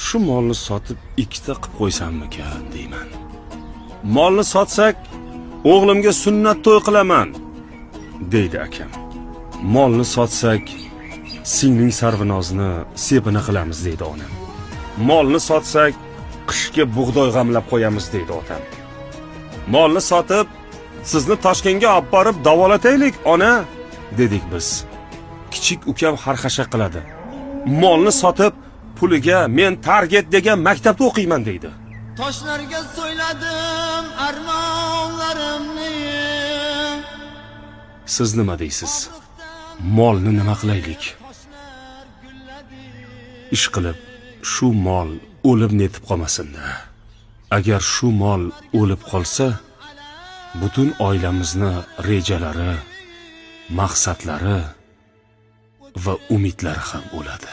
shu molni sotib ikkita qilib qo'ysammikan deyman. Molni sotsak, o'g'limga sunnat to'y qilaman, deydi akam. Molni sotsak, singling Sarvinozni sepini qilamiz, deydi onam. Molni sotsak, qishga bug'doy g'amlab qo'yamiz, deydi otam. Molni sotib, sizni Toshkentga olib borib davolataylik, ona, dedik biz. Kichik ukam xarxasha qiladi. Molni sotib, puliga men Target degan maktabda o'qiyman, deydi. Toshlarga so'yladim armonlarimni. Siz nima deysiz? Molni nima qilaylik? Ish qilib, shu mol o'lib netib qolmasin-da. Agar shu mol o'lib qolsa, butun oilamizni rejalari, maqsadlari va umidlari ham o'ladi.